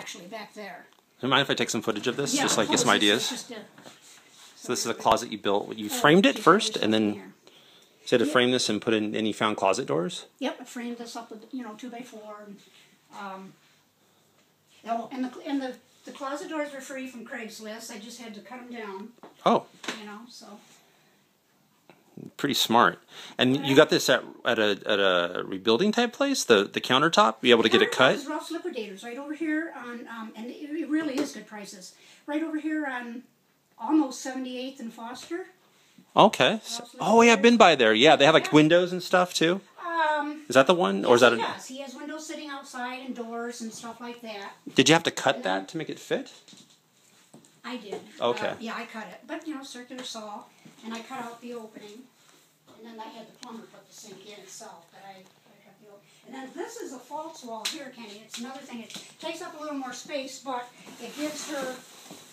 actually, back there. Do you mind if I take some footage of this? Yeah, just like get some ideas. So this is a closet you built. You framed it first, and then you had to frame this and put in. And you found closet doors. Yep, I framed this up with 2x4. And the closet doors were free from Craigslist. I just had to cut them down. Oh. So. Pretty smart. And you got this at a rebuilding type place, the countertop. You able to get it cut? It was Ralph's Liquidators right over here on, and it really is good prices. Right over here on almost 78th and Foster. Okay. Oh yeah, I've been by there. Yeah, they have like windows and stuff too. Is that the one, or is that? Yes, he has windows sitting outside and doors and stuff like that. Did you have to cut that to make it fit? I did. Okay. Yeah, I cut it, but circular saw, and I cut out the opening, and then I had the plumber put the sink in itself. But I cut the opening. And then this is a false wall here, Kenny. It's another thing. It takes up a little more space, but it gives her.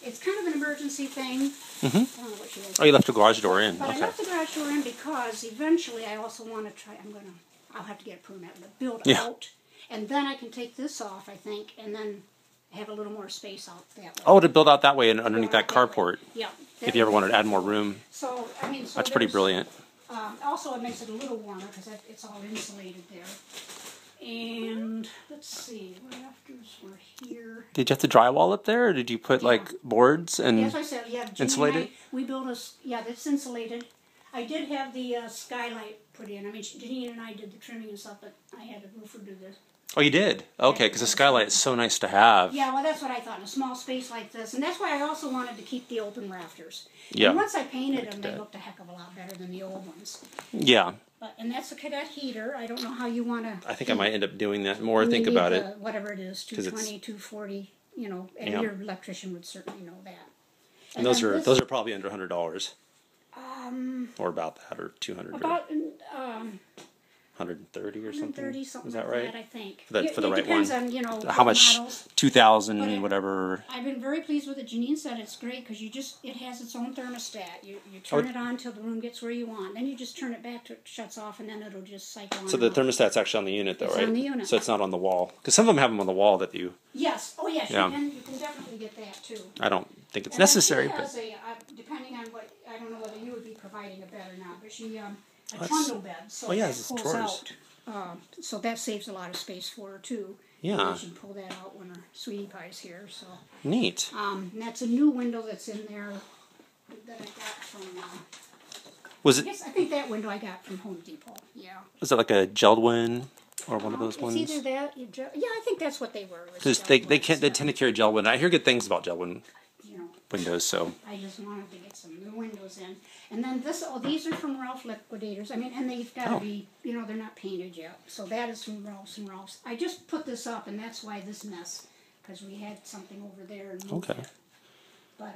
It's kind of an emergency thing. Mm-hmm. I don't know what she does. Oh, you left the garage door in. But okay. I left the garage door in because eventually I also want to try. I'll have to get a permit to build out, and then I can take this off, I think, and then have a little more space out that way. Oh, to build out that way and underneath that carport. Yeah. If you ever wanted to add more room. So that's pretty brilliant. Also, it makes it a little warmer because it's all insulated there. And let's see, rafters were here. Did you have to drywall up there, or did you put like boards and as I said, insulated? We built that's insulated. I did have the skylight put in. I mean, Janine and I did the trimming and stuff, but I had a roofer do this. Oh, you did? Okay, because the skylight is so nice to have. Yeah, well, that's what I thought, in a small space like this. And that's why I also wanted to keep the open rafters. Yeah. And once I painted them, they looked a heck of a lot better than the old ones. Yeah. And that's a cadet heater. I don't know how you want to... I think I might end up doing that more, think about it. Whatever it is, 220, 240, and your electrician would certainly know that. And those are probably under $100. Or about that, or 200. About... 130 or something. 130, something is that like right? that, I think. For the right one. It depends on, how much, models. 2,000, whatever. I've been very pleased with it. Janine said it's great because it has its own thermostat. You turn it on till the room gets where you want. Then you just turn it back till it shuts off, and then it'll just cycle on. So the thermostat's actually on the unit, though, right? It's on the unit. So it's not on the wall. Because some of them have them on the wall that you... Yes. Oh, yes. Yeah. You can definitely get that, too. I don't think it's necessary, but... Depending on what... I don't know whether you would be providing a bed or not, but she... a trundle bed, so it pulls out. So that saves a lot of space for her, too. Yeah. And she can pull that out when her sweetie pie's here, so... Neat. And that's a new window that's in there that I got from... I think that window I got from Home Depot, yeah. Was it like a Geldwin or one of those ones? It's either that... Yeah, I think that's what they were. Because they tend to carry Geldwin. I hear good things about Geldwin windows, so... I just wanted to get some new windows in. And then these are from Ralph Liquidators. I mean, and they've got to be, they're not painted yet. So that is from Ralph's and Ralph's. I just put this up, and that's why this mess, because we had something over there and moved it. But,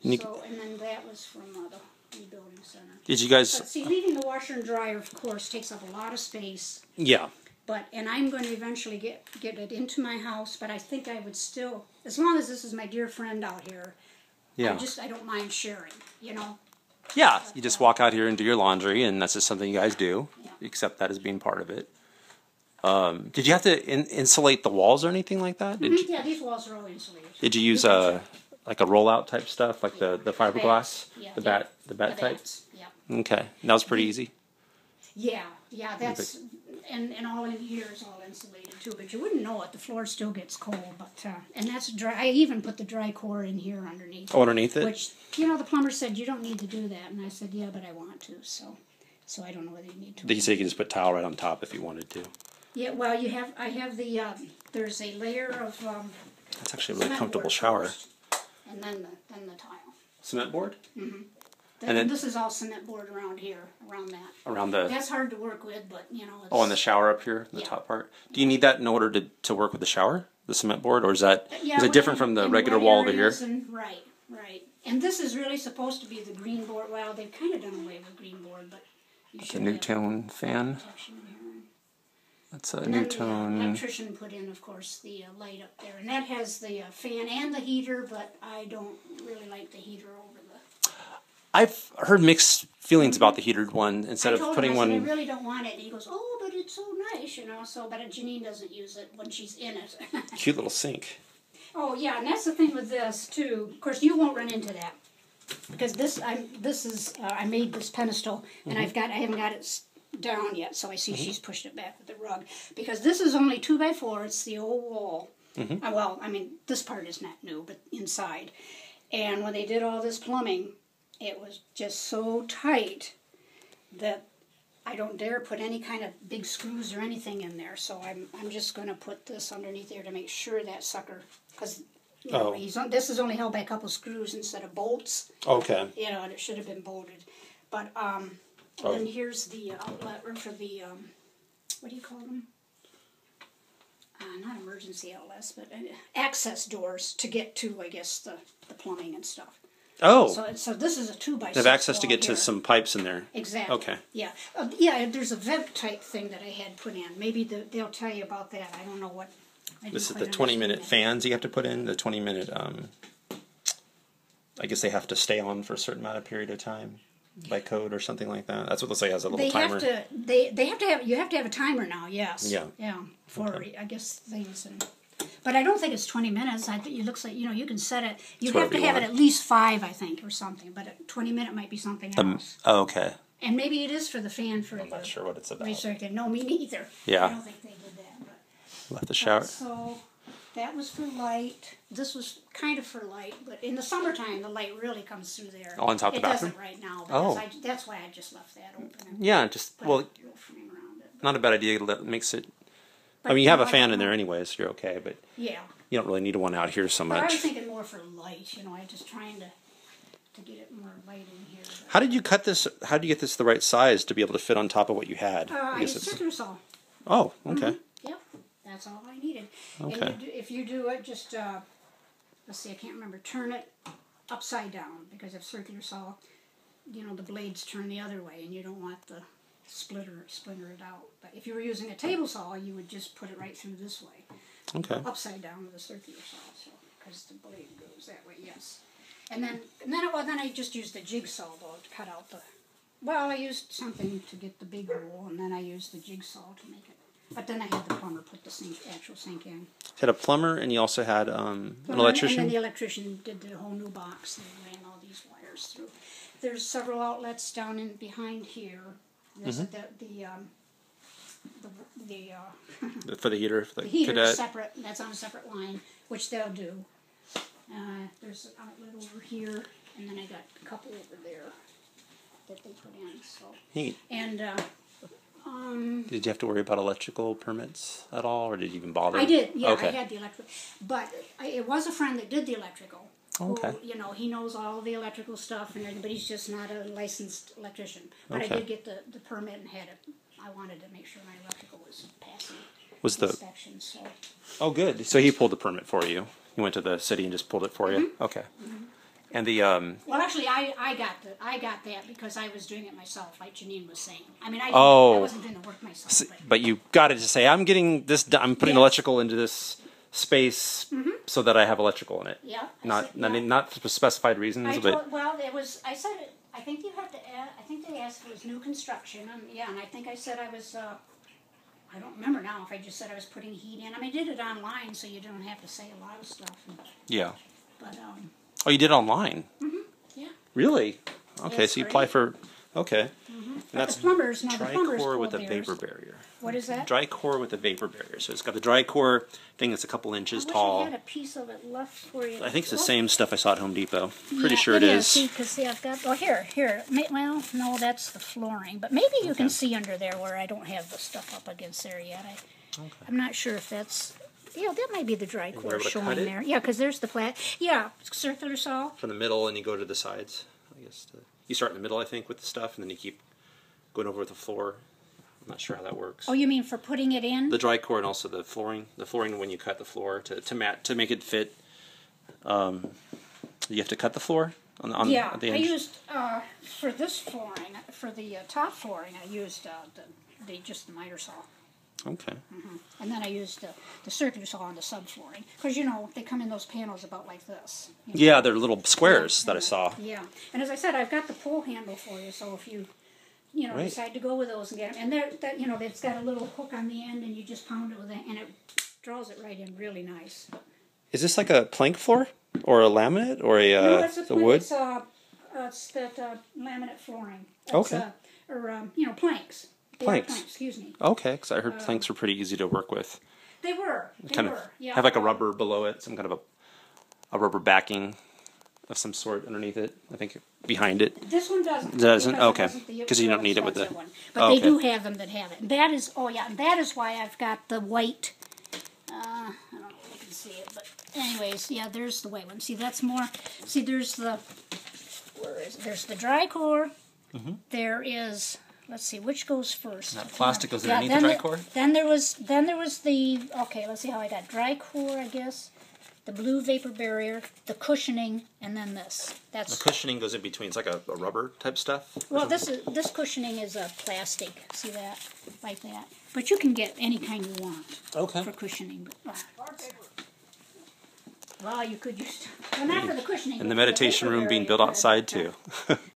and then that was from the rebuilding center. Did you guys... But see, leaving the washer and dryer, of course, takes up a lot of space. Yeah. And I'm going to eventually get it into my house, but I think I would still, as long as this is my dear friend out here, I don't mind sharing, Yeah, you just walk out here and do your laundry, and that's just something you guys do. Yeah. You accept that as being part of it. Did you have to insulate the walls or anything like that? Yeah, these walls are all insulated. Did you use like a rollout type stuff, like the fiberglass, the bat type? Yeah. Okay, that was pretty easy. Yeah, that's and all in here is all insulated too. But you wouldn't know it. The floor still gets cold, but and that's dry. I even put the dry core in here underneath. Oh, underneath it. Which the plumber said you don't need to do that, and I said yeah, but I want to. So I don't know whether you need to. He said you could just put tile right on top if you wanted to. Yeah, well, I have the there's a layer of. That's actually a really comfortable shower. First, and then the tile. Cement board. Mm-hmm. And then this is all cement board around here, around that. Around the... That's hard to work with, but, it's... Oh, and the shower up here, the top part. Do you need that in order to work with the shower, the cement board, or is it different from the regular wall over here? Right. And this is really supposed to be the green board. Well, they've kind of done away with green board, but you should. The Newtone fan. That's a Newtone. The electrician put in, of course, the light up there, and that has the fan and the heater, but I don't really like the heater over the. I've heard mixed feelings about the heated one instead of putting one. I really don't want it. And he goes, "Oh, but it's so nice, So, but Janine doesn't use it when she's in it. Cute little sink. Oh yeah, and that's the thing with this too. Of course, you won't run into that because I made this pedestal and I haven't got it down yet. So I see she's pushed it back with the rug because this is only 2x4. It's the old wall. Well, I mean this part is not new, but inside. And when they did all this plumbing, it was just so tight that I don't dare put any kind of big screws or anything in there. So I'm just going to put this underneath there to make sure that sucker, because this is only held by a couple screws instead of bolts. Okay. You know, and it should have been bolted. But then here's the outlet for the what do you call them? Not emergency outlets, but access doors to get to, I guess, the plumbing and stuff. Oh. So this is a 2x6. They have access to get here. to some pipes in there. Exactly. Okay. Yeah. Yeah, there's a vent type thing that I had put in. Maybe they'll tell you about that. I don't know what. This is the 20-minute fans you have to put in. The 20-minute, I guess they have to stay on for a certain amount of period of time by code or something like that. That's what looks like. It has a little timer. You have to have a timer now. Yes. Yeah. Yeah. For I guess things and. But I don't think it's 20 minutes. I think it looks like you can set it. You have to have it at least 5, I think, or something. But a 20-minute might be something else. Okay. And maybe it is for the fan for. I'm not sure what it's about. Recirculate. No, me neither. Yeah. I don't think they did that. But. Left the shower. So that was for light. This was kind of for light, but in the summertime, the light really comes through there. On top of the bathroom? It doesn't right now. Oh. That's why I just left that open. Yeah, just Put a little frame around it. not a bad idea. That makes it. But I mean, you have a fan in there anyway, so you're okay. But yeah. you don't really need one out here so But I was much. thinking more for light. I'm just trying to get it more light in here. But, How did you cut this? How did you get this the right size to be able to fit on top of what you had? I used circular saw. Oh, okay. Yep, that's all I needed. Okay. And if you do it, just let's see, I can't remember. Turn it upside down because if circular saw, the blades turn the other way, and you don't want the splinter it out. But if you were using a table saw, you would just put it right through this way. Okay. Upside down with a circular saw, so because the blade goes that way. Yes. And then I just used the jigsaw though to cut out the. Well, I used something to get the big hole, and then I used the jigsaw to make it. But then I had the plumber put the actual sink in. You had a plumber, and you also had an electrician. And then the electrician did the whole new box. They ran all these wires through. There's several outlets down in behind here. There's For the heater, for the heater cadet. is separate. That's on a separate line, which they'll do. There's an outlet over here, and then I got a couple over there that they put in. So Neat. and Did you have to worry about electrical permits at all, or did you even bother? I did. Yeah, Okay. I had the electrical, but it was a friend that did the electrical. Okay. Who, he knows all the electrical stuff and everything, but he's just not a licensed electrician. But Okay. I did get the permit and had it. I wanted to make sure my electrical was passing inspection. So. Oh, good. So he pulled the permit for you. You went to the city and just pulled it for you. Okay. And the Well, actually, I got that because I was doing it myself, like Janine was saying. I mean, I wasn't doing the work myself. but you got it to say, I'm getting this. I'm putting electrical into this space so that I have electrical in it. Yeah. Not for specified reasons, but it was. I said it. I think you have to add. I think they asked if it was new construction, and I think I said I was. I don't remember now if I just said I was putting heat in. I mean, I did it online, so you don't have to say a lot of stuff. yeah. But Oh, you did it online? yeah. Really? Okay, It's so you free. apply for. Okay. And that's the plumbers dry pulled core with a theirs. vapor barrier. What is that? Dry core with a vapor barrier. So it's got the dry core thing that's a couple inches I tall. wish I had a piece of it left for you. I think it's the same stuff I saw at Home Depot. Pretty sure it it is. See, I've got. Oh, here. Well, no, that's the flooring. But maybe you can see under there where I don't have the stuff up against there yet. I'm not sure if that's. Yeah, that might be the dry core able to showing cut it? there. Yeah, because there's the flat. Yeah, circular saw. From the middle, and you go to the sides. I guess you start in the middle, I think, with the stuff, and then you keep going over with the floor. I'm not sure how that works. Oh, you mean for putting it in? The dry core and also the flooring. The flooring when you cut the floor to make it fit. You have to cut the floor on the edge. I used for this flooring for the top flooring. I used just the miter saw. Okay. And then I used the circular saw on the subflooring. Because, they come in those panels about like this. Yeah, they're little squares that I saw. Yeah. And as I said, I've got the pull handle for you, so if you, Right. decide to go with those and get them. And it's got a little hook on the end, and you just pound it with it, and it draws it right in really nice. Is this like a plank floor or a laminate or a No, it's the wood? It's that laminate flooring. It's, Okay. Or planks. Planks. Excuse me. Okay, because I heard planks were pretty easy to work with. They were. Kind of have like a rubber below it, some kind of a rubber backing of some sort underneath it. I think behind it. This one doesn't. Doesn't? Because Okay. it wasn't the Because you don't need it with the. expensive one. But they do have them that have it. That is. Oh yeah. And that is why I've got the white. I don't know if you can see it, but anyways, yeah. There's the white one. See, that's more. See, there's the. Where is it? There's the dry core. There is. Let's see, which goes first? That plastic goes underneath the dry core? Then there was the, okay, let's see how I got dry core, I guess, the blue vapor barrier, the cushioning, and then this. That's The cushioning goes in between. It's like a rubber type stuff? Well, this cushioning is a plastic, see that? Like that. But you can get any kind you want for cushioning. Well, you could use, well, not for the cushioning. And the but for meditation vapor room being barrier, built outside too.